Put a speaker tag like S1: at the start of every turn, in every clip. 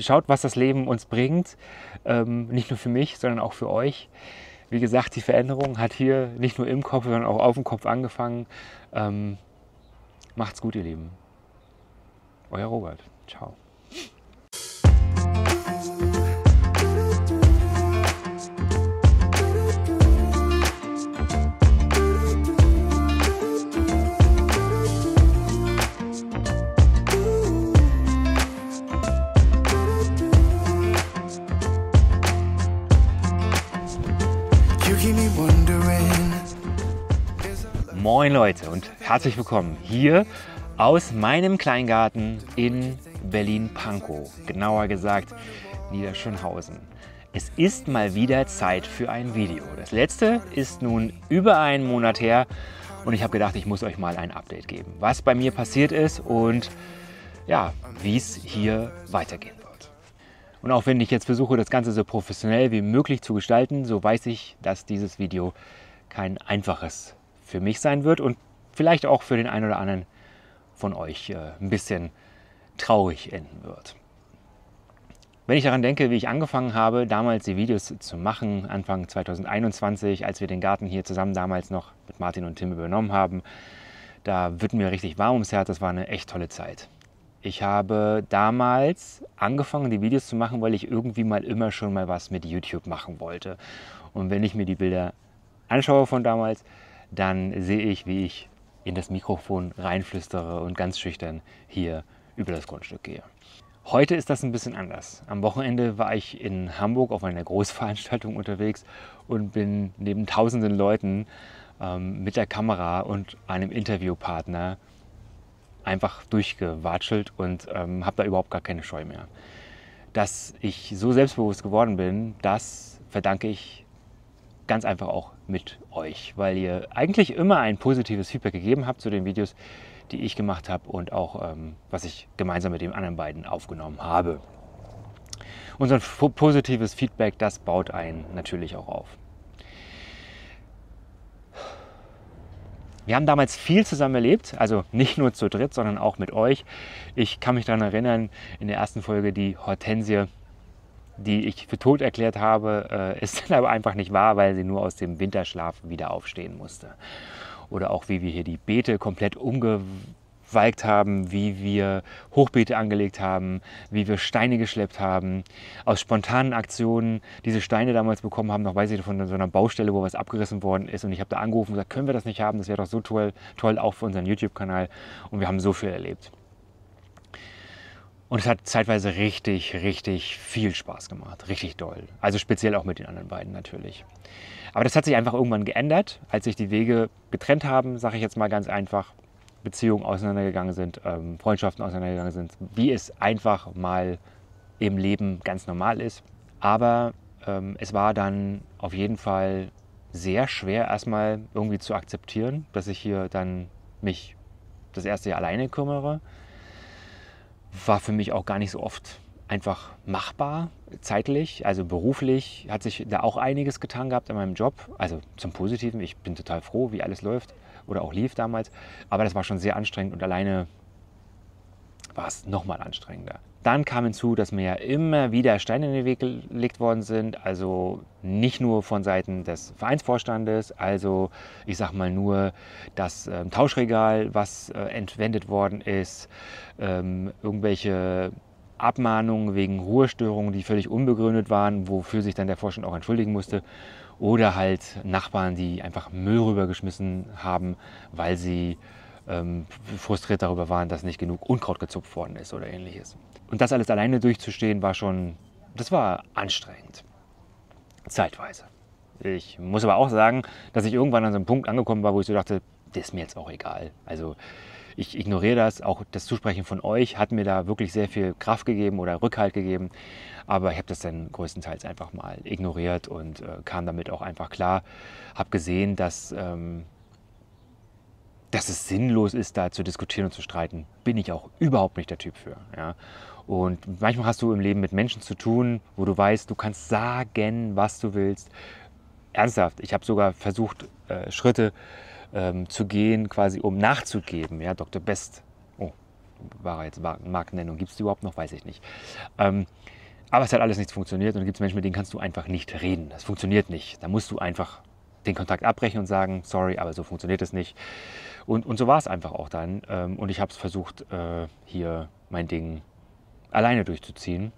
S1: schaut, was das Leben uns bringt. Nicht nur für mich, sondern auch für euch. Wie gesagt, die Veränderung hat hier nicht nur im Kopf, sondern auch auf dem Kopf angefangen. Macht's gut, ihr Lieben. Euer Robert. Ciao. Moin Leute und herzlich willkommen hier aus meinem Kleingarten in Berlin-Pankow, genauer gesagt Niederschönhausen. Es ist mal wieder Zeit für ein Video. Das letzte ist nun über einen Monat her und ich habe gedacht, ich muss euch mal ein Update geben, was bei mir passiert ist und ja, wie es hier weitergehen wird. Und auch wenn ich jetzt versuche, das Ganze so professionell wie möglich zu gestalten, so weiß ich, dass dieses Video kein einfaches für mich sein wird und vielleicht auch für den einen oder anderen von euch ein bisschen traurig enden wird. Wenn ich daran denke, wie ich angefangen habe, damals die Videos zu machen, Anfang 2021, als wir den Garten hier zusammen damals noch mit Martin und Tim übernommen haben, da wird mir richtig warm ums Herz, das war eine echt tolle Zeit. Ich habe damals angefangen, die Videos zu machen, weil ich irgendwie mal immer schon mal was mit YouTube machen wollte. Und wenn ich mir die Bilder anschaue von damals, dann sehe ich, wie ich in das Mikrofon reinflüstere und ganz schüchtern hier über das Grundstück gehe. Heute ist das ein bisschen anders. Am Wochenende war ich in Hamburg auf einer Großveranstaltung unterwegs und bin neben tausenden Leuten mit der Kamera und einem Interviewpartner einfach durchgewatschelt und habe da überhaupt gar keine Scheu mehr. Dass ich so selbstbewusst geworden bin, das verdanke ich ganz einfach auch mit euch, weil ihr eigentlich immer ein positives Feedback gegeben habt zu den Videos, die ich gemacht habe und auch was ich gemeinsam mit den anderen beiden aufgenommen habe. Und so ein positives Feedback, das baut einen natürlich auch auf. Wir haben damals viel zusammen erlebt, also nicht nur zu dritt, sondern auch mit euch. Ich kann mich daran erinnern, in der ersten Folge die Hortensie, die ich für tot erklärt habe, ist dann aber einfach nicht wahr, weil sie nur aus dem Winterschlaf wieder aufstehen musste. Oder auch wie wir hier die Beete komplett umgewalkt haben, wie wir Hochbeete angelegt haben, wie wir Steine geschleppt haben, aus spontanen Aktionen diese Steine damals bekommen haben, noch weiß ich von so einer Baustelle, wo was abgerissen worden ist und ich habe da angerufen und gesagt, können wir das nicht haben, das wäre doch so toll auch für unseren YouTube-Kanal und wir haben so viel erlebt. Und es hat zeitweise richtig viel Spaß gemacht. Richtig doll. Also speziell auch mit den anderen beiden natürlich. Aber das hat sich einfach irgendwann geändert, als sich die Wege getrennt haben, sage ich jetzt mal ganz einfach. Beziehungen auseinandergegangen sind, Freundschaften auseinandergegangen sind, wie es einfach mal im Leben ganz normal ist. Aber es war dann auf jeden Fall sehr schwer, erstmal irgendwie zu akzeptieren, dass ich hier dann mich das erste Jahr alleine kümmere. War für mich auch gar nicht so oft einfach machbar, zeitlich, also beruflich hat sich da auch einiges getan gehabt in meinem Job, also zum Positiven, ich bin total froh, wie alles läuft oder auch lief damals, aber das war schon sehr anstrengend und alleine war es nochmal anstrengender. Dann kam hinzu, dass mir ja immer wieder Steine in den Weg gelegt worden sind, also nicht nur von Seiten des Vereinsvorstandes, also ich sag mal nur das Tauschregal, was entwendet worden ist, irgendwelche Abmahnungen wegen Ruhestörungen, die völlig unbegründet waren, wofür sich dann der Vorstand auch entschuldigen musste, oder halt Nachbarn, die einfach Müll rübergeschmissen haben, weil sie frustriert darüber waren, dass nicht genug Unkraut gezupft worden ist oder ähnliches. Und das alles alleine durchzustehen, das war anstrengend. Zeitweise. Ich muss aber auch sagen, dass ich irgendwann an so einem Punkt angekommen war, wo ich so dachte, das ist mir jetzt auch egal. Also ich ignoriere das, auch das Zusprechen von euch hat mir da wirklich sehr viel Kraft gegeben oder Rückhalt gegeben. Aber ich habe das dann größtenteils einfach mal ignoriert und kam damit auch einfach klar. Habe gesehen, dass es sinnlos ist, da zu diskutieren und zu streiten, bin ich auch überhaupt nicht der Typ für. Ja? Und manchmal hast du im Leben mit Menschen zu tun, wo du weißt, du kannst sagen, was du willst. Ernsthaft, ich habe sogar versucht, Schritte zu gehen, quasi um nachzugeben. Ja? Dr. Best, oh, war jetzt Markennennung, gibt es die überhaupt noch? Weiß ich nicht. Aber es hat alles nichts funktioniert und da gibt es Menschen, mit denen kannst du einfach nicht reden. Das funktioniert nicht. Da musst du einfach den Kontakt abbrechen und sagen, sorry, aber so funktioniert es nicht. Und so war es einfach auch dann. Und ich habe es versucht, hier mein Ding alleine durchzuziehen.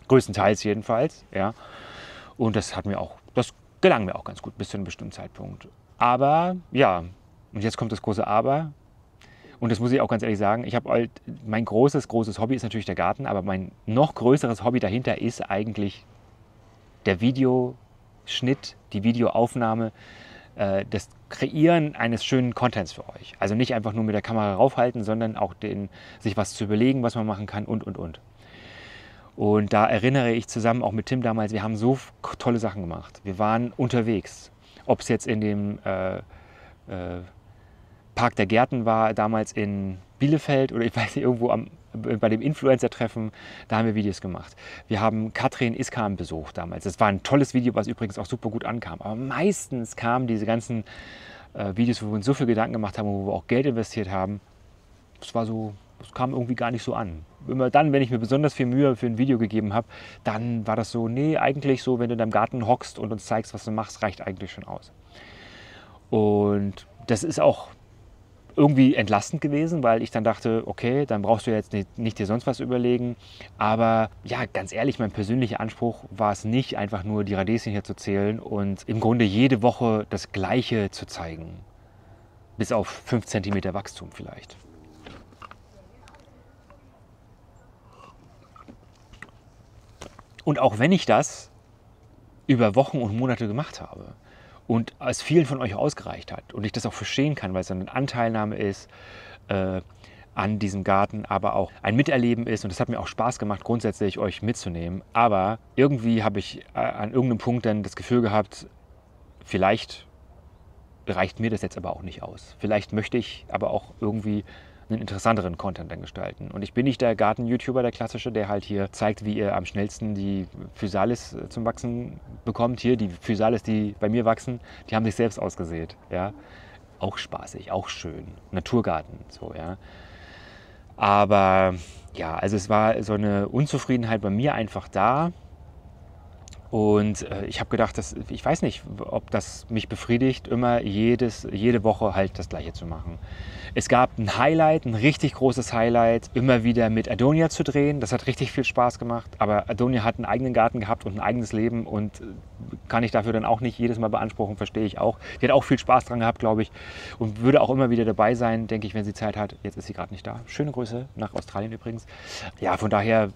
S1: Größtenteils jedenfalls, ja. Und das gelang mir auch ganz gut bis zu einem bestimmten Zeitpunkt. Aber, ja, und jetzt kommt das große Aber. Und das muss ich auch ganz ehrlich sagen, ich habe halt, mein großes Hobby ist natürlich der Garten, aber mein noch größeres Hobby dahinter ist eigentlich der Videoschnitt, die Videoaufnahme, das Kreieren eines schönen Contents für euch. Also nicht einfach nur mit der Kamera raufhalten, sondern auch sich was zu überlegen, was man machen kann und. Und da erinnere ich zusammen auch mit Tim damals, wir haben so tolle Sachen gemacht. Wir waren unterwegs, ob es jetzt in dem Park der Gärten war, damals in Bielefeld oder ich weiß nicht, irgendwo bei dem Influencer-Treffen, da haben wir Videos gemacht. Wir haben Katrin Iskam besucht damals. Das war ein tolles Video, was übrigens auch super gut ankam. Aber meistens kamen diese ganzen Videos, wo wir uns so viel Gedanken gemacht haben, wo wir auch Geld investiert haben, das kam irgendwie gar nicht so an. Immer dann, wenn ich mir besonders viel Mühe für ein Video gegeben habe, dann war das so, nee, eigentlich so, wenn du in deinem Garten hockst und uns zeigst, was du machst, reicht eigentlich schon aus. Und das ist auch irgendwie entlastend gewesen, weil ich dann dachte, okay, dann brauchst du jetzt nicht dir sonst was überlegen. Aber ja, ganz ehrlich, mein persönlicher Anspruch war es nicht, einfach nur die Radieschen hier zu zählen und im Grunde jede Woche das Gleiche zu zeigen. Bis auf 5 cm Wachstum vielleicht. Und auch wenn ich das über Wochen und Monate gemacht habe und es vielen von euch ausgereicht hat und ich das auch verstehen kann, weil es eine Anteilnahme ist an diesem Garten, aber auch ein Miterleben ist und es hat mir auch Spaß gemacht, grundsätzlich euch mitzunehmen. Aber irgendwie habe ich an irgendeinem Punkt dann das Gefühl gehabt, vielleicht reicht mir das jetzt aber auch nicht aus. Vielleicht möchte ich aber auch irgendwie einen interessanteren Content dann gestalten. Und ich bin nicht der Garten-YouTuber, der klassische, der halt hier zeigt, wie ihr am schnellsten die Physalis zum Wachsen bekommt. Hier, die Physalis, die bei mir wachsen, die haben sich selbst ausgesät. Ja? Auch spaßig, auch schön. Naturgarten, so, ja. Aber ja, also es war so eine Unzufriedenheit bei mir einfach da. Und ich habe gedacht, ich weiß nicht, ob das mich befriedigt, immer jede Woche halt das Gleiche zu machen. Es gab ein Highlight, ein richtig großes Highlight, immer wieder mit Adonia zu drehen. Das hat richtig viel Spaß gemacht. Aber Adonia hat einen eigenen Garten gehabt und ein eigenes Leben und kann ich dafür dann auch nicht jedes Mal beanspruchen, verstehe ich auch. Die hat auch viel Spaß dran gehabt, glaube ich. Und würde auch immer wieder dabei sein, denke ich, wenn sie Zeit hat. Jetzt ist sie gerade nicht da. Schöne Grüße nach Australien übrigens. Ja, von daher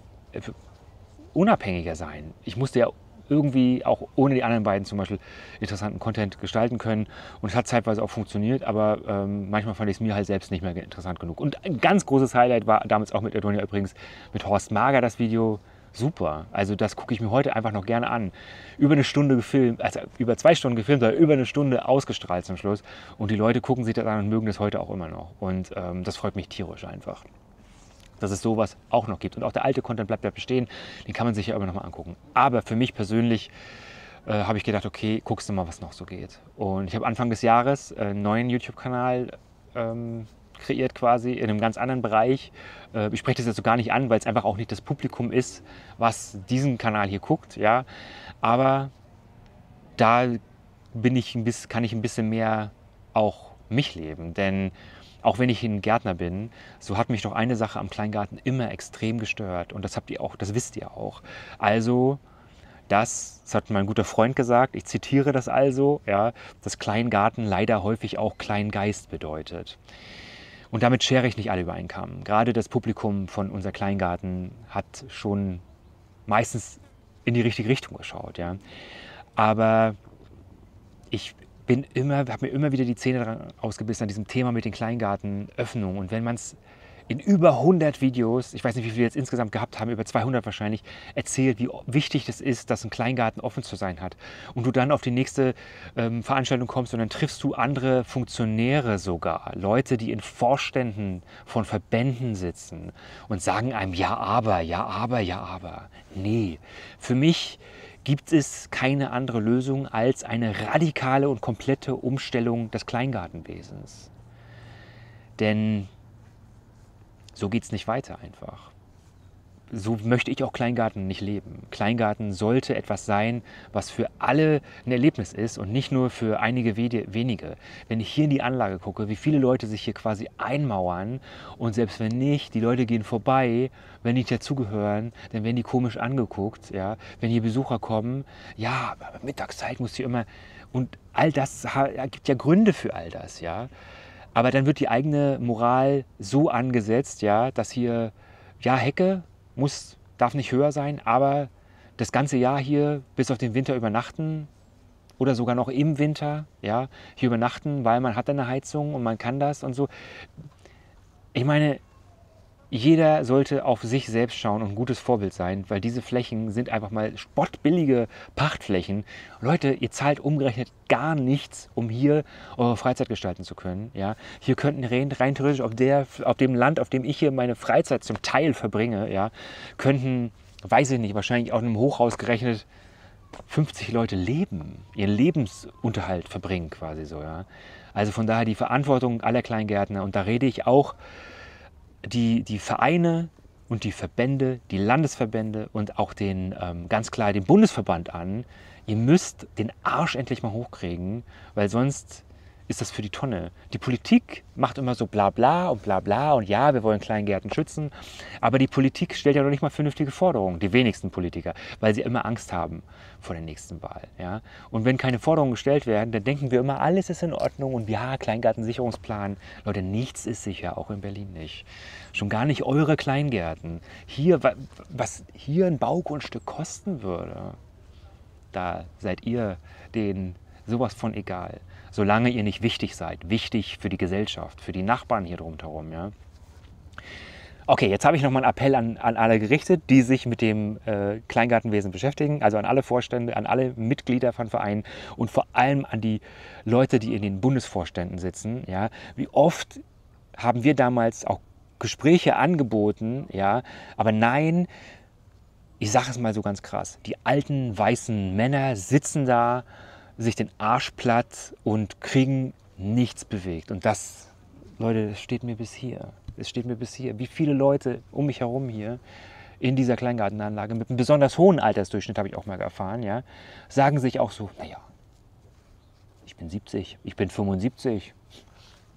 S1: unabhängiger sein. Ich musste ja irgendwie auch ohne die anderen beiden zum Beispiel interessanten Content gestalten können. Und es hat zeitweise auch funktioniert, aber manchmal fand ich es mir halt selbst nicht mehr interessant genug. Und ein ganz großes Highlight war damals auch mit Adonia übrigens, mit Horst Mager das Video. Super. Also das gucke ich mir heute einfach noch gerne an. Über eine Stunde gefilmt, also über 2 Stunden gefilmt, oder über eine Stunde ausgestrahlt zum Schluss. Und die Leute gucken sich das an und mögen das heute auch immer noch. Und das freut mich tierisch einfach, dass es sowas auch noch gibt. Und auch der alte Content bleibt ja bestehen, den kann man sich ja immer noch mal angucken. Aber für mich persönlich habe ich gedacht, okay, guckst du mal, was noch so geht. Und ich habe Anfang des Jahres einen neuen YouTube-Kanal kreiert quasi, in einem ganz anderen Bereich. Ich spreche das jetzt so gar nicht an, weil es einfach auch nicht das Publikum ist, was diesen Kanal hier guckt. Ja? Aber da kann ich ein bisschen mehr auch mich leben. Denn auch wenn ich ein Gärtner bin, so hat mich doch eine Sache am Kleingarten immer extrem gestört. Und das wisst ihr auch. Also, das hat mein guter Freund gesagt, ich zitiere das also, ja, dass Kleingarten leider häufig auch Kleingeist bedeutet. Und damit schere ich nicht alle über einen Kamm. Gerade das Publikum von unser Kleingarten hat schon meistens in die richtige Richtung geschaut. Ja. Aber ich habe mir immer wieder die Zähne daran ausgebissen an diesem Thema mit den Kleingartenöffnungen. Und wenn man es in über 100 Videos, ich weiß nicht, wie viele wir jetzt insgesamt gehabt haben, über 200 wahrscheinlich, erzählt, wie wichtig das ist, dass ein Kleingarten offen zu sein hat. Und du dann auf die nächste Veranstaltung kommst und dann triffst du andere Funktionäre sogar, Leute, die in Vorständen von Verbänden sitzen und sagen einem, ja, aber, ja, aber, ja, aber. Nee, für mich gibt es keine andere Lösung als eine radikale und komplette Umstellung des Kleingartenwesens. Denn so geht es nicht weiter einfach. so möchte ich auch Kleingarten nicht leben. Kleingarten sollte etwas sein, was für alle ein Erlebnis ist und nicht nur für einige wenige. Wenn ich hier in die Anlage gucke, wie viele Leute sich hier quasi einmauern und selbst wenn nicht, die Leute gehen vorbei, wenn die nicht dazugehören, dann werden die komisch angeguckt. Ja? Wenn hier Besucher kommen, ja, aber Mittagszeit muss hier immer... Und all das gibt ja Gründe für all das. Ja? Aber dann wird die eigene Moral so angesetzt, ja, dass hier, ja, Hecke darf nicht höher sein, aber das ganze Jahr hier bis auf den Winter übernachten oder sogar noch im Winter, ja, hier übernachten, weil man hat eine Heizung und man kann das und so. Ich meine, jeder sollte auf sich selbst schauen und ein gutes Vorbild sein, weil diese Flächen sind einfach mal spottbillige Pachtflächen. Leute, ihr zahlt umgerechnet gar nichts, um hier eure Freizeit gestalten zu können. Ja? Hier könnten rein theoretisch auf dem Land, auf dem ich hier meine Freizeit zum Teil verbringe, ja, könnten, weiß ich nicht, wahrscheinlich auch in einem Hochhaus gerechnet 50 Leute leben, ihren Lebensunterhalt verbringen quasi so. Ja? Also von daher die Verantwortung aller Kleingärtner, und da rede ich auch die Vereine und die Verbände, die Landesverbände und auch ganz klar den Bundesverband an. Ihr müsst den Arsch endlich mal hochkriegen, weil sonst ist das für die Tonne. Die Politik macht immer so bla bla und ja, wir wollen Kleingärten schützen, aber die Politik stellt ja noch nicht mal vernünftige Forderungen, die wenigsten Politiker, weil sie immer Angst haben vor der nächsten Wahl. Ja? Und wenn keine Forderungen gestellt werden, dann denken wir immer, alles ist in Ordnung und ja, Kleingartensicherungsplan. Leute, nichts ist sicher, auch in Berlin nicht. Schon gar nicht eure Kleingärten. Hier, was hier ein Baugrundstück kosten würde, da seid ihr denen sowas von egal. Solange ihr nicht wichtig seid, wichtig für die Gesellschaft, für die Nachbarn hier drumherum. Ja? Okay, jetzt habe ich nochmal einen Appell an alle gerichtet, die sich mit dem Kleingartenwesen beschäftigen, also an alle Vorstände, an alle Mitglieder von Vereinen und vor allem an die Leute, die in den Bundesvorständen sitzen. Ja? Wie oft haben wir damals auch Gespräche angeboten, ja? Aber nein, ich sage es mal so ganz krass, die alten weißen Männer sitzen da, sich den Arsch platt und kriegen nichts bewegt. Und das, Leute, das steht mir bis hier. Es steht mir bis hier. Wie viele Leute um mich herum hier in dieser Kleingartenanlage mit einem besonders hohen Altersdurchschnitt, habe ich auch mal erfahren, ja, sagen sich auch so, naja, ich bin 70, ich bin 75,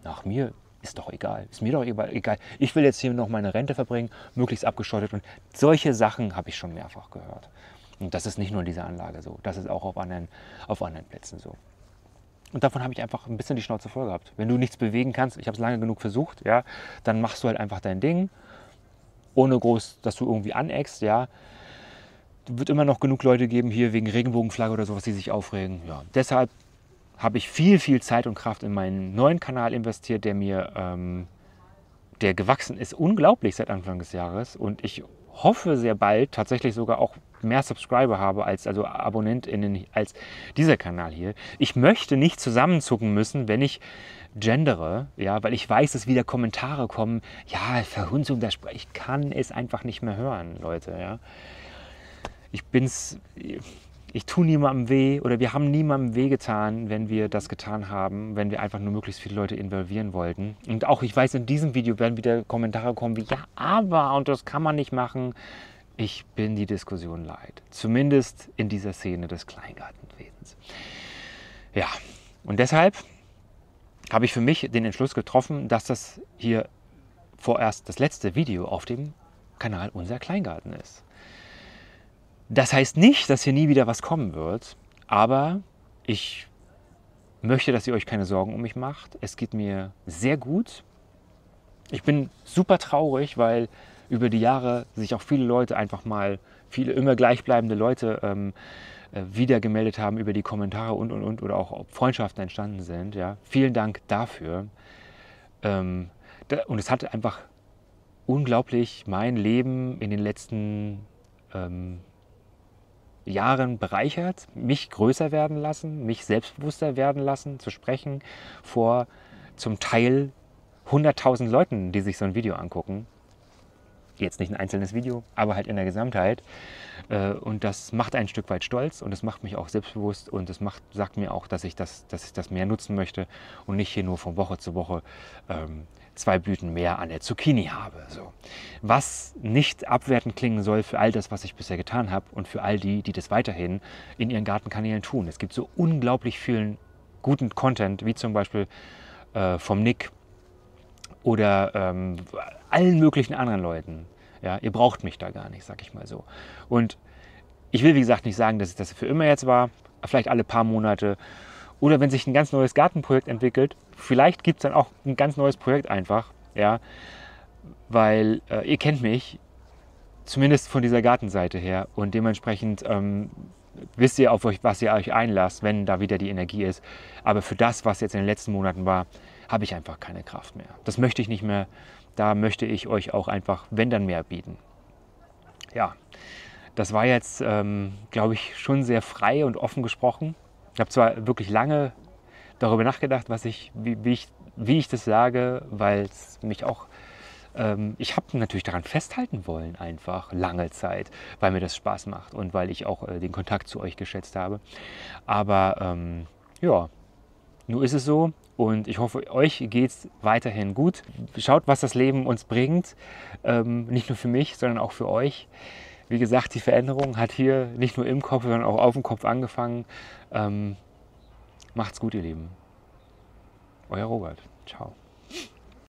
S1: nach mir ist doch egal, ist mir doch egal. Ich will jetzt hier noch meine Rente verbringen, möglichst abgeschottet. Und solche Sachen habe ich schon mehrfach gehört. Und das ist nicht nur in dieser Anlage so, das ist auch auf anderen Plätzen so. Und davon habe ich einfach ein bisschen die Schnauze voll gehabt. Wenn du nichts bewegen kannst, ich habe es lange genug versucht, ja, dann machst du halt einfach dein Ding, ohne groß, dass du irgendwie aneckst, ja. Es wird immer noch genug Leute geben hier wegen Regenbogenflagge oder sowas, die sich aufregen. Ja. Deshalb habe ich viel Zeit und Kraft in meinen neuen Kanal investiert, der gewachsen ist, unglaublich seit Anfang des Jahres. Und ich hoffe sehr bald tatsächlich sogar auch mehr Subscriber habe also AbonnentInnen als dieser Kanal hier. Ich möchte nicht zusammenzucken müssen, wenn ich gendere, ja, weil ich weiß, dass wieder Kommentare kommen, ja, Verhunzung, ich kann es einfach nicht mehr hören, Leute, ja. Ich tue niemandem weh oder wir haben niemandem weh getan, wenn wir das getan haben, wenn wir einfach nur möglichst viele Leute involvieren wollten. Und auch, ich weiß, in diesem Video werden wieder Kommentare kommen wie, ja, aber, und das kann man nicht machen. Ich bin die Diskussion leid. Zumindest in dieser Szene des Kleingartenwesens. Ja, und deshalb habe ich für mich den Entschluss getroffen, dass das hier vorerst das letzte Video auf dem Kanal Unser Kleingarten ist. Das heißt nicht, dass hier nie wieder was kommen wird, aber ich möchte, dass ihr euch keine Sorgen um mich macht. Es geht mir sehr gut. Ich bin super traurig, weil über die Jahre sich auch viele Leute viele immer gleichbleibende Leute wieder gemeldet haben über die Kommentare und oder auch ob Freundschaften entstanden sind. Ja. Vielen Dank dafür. Und es hat einfach unglaublich mein Leben in den letzten Jahren bereichert, mich größer werden lassen, mich selbstbewusster werden lassen, zu sprechen vor zum Teil 100.000 Leuten, die sich so ein Video angucken. Jetzt nicht ein einzelnes Video, aber halt in der Gesamtheit. Und das macht ein Stück weit stolz und das macht mich auch selbstbewusst und das sagt mir auch, dass ich das mehr nutzen möchte und nicht hier nur von Woche zu Woche 2 Blüten mehr an der Zucchini habe. So. Was nicht abwertend klingen soll für all das, was ich bisher getan habe und für all die, die das weiterhin in ihren Gartenkanälen tun. Es gibt so unglaublich vielen guten Content, wie zum Beispiel vom Nick oder allen möglichen anderen Leuten. Ja, ihr braucht mich da gar nicht, sag ich mal so. Und ich will, wie gesagt, nicht sagen, dass es das für immer jetzt war, vielleicht alle paar Monate. Oder wenn sich ein ganz neues Gartenprojekt entwickelt, vielleicht gibt es dann auch ein ganz neues Projekt einfach. Ja, weil ihr kennt mich, zumindest von dieser Gartenseite her. Und dementsprechend wisst ihr, auf euch, was ihr euch einlasst, wenn da wieder die Energie ist. Aber für das, was jetzt in den letzten Monaten war, habe ich einfach keine Kraft mehr. Das möchte ich nicht mehr. Da möchte ich euch auch einfach, wenn dann, mehr bieten. Ja, das war jetzt, glaube ich, schon sehr frei und offen gesprochen. Ich habe zwar wirklich lange darüber nachgedacht, wie ich das sage, weil es mich auch, ich habe natürlich daran festhalten wollen, einfach lange Zeit, weil mir das Spaß macht und weil ich auch den Kontakt zu euch geschätzt habe. Aber ja, nur ist es so. Und ich hoffe, euch geht es weiterhin gut. Schaut, was das Leben uns bringt. Nicht nur für mich, sondern auch für euch. Wie gesagt, die Veränderung hat hier nicht nur im Kopf, sondern auch auf dem Kopf angefangen. Macht's gut, ihr Lieben. Euer Robert. Ciao.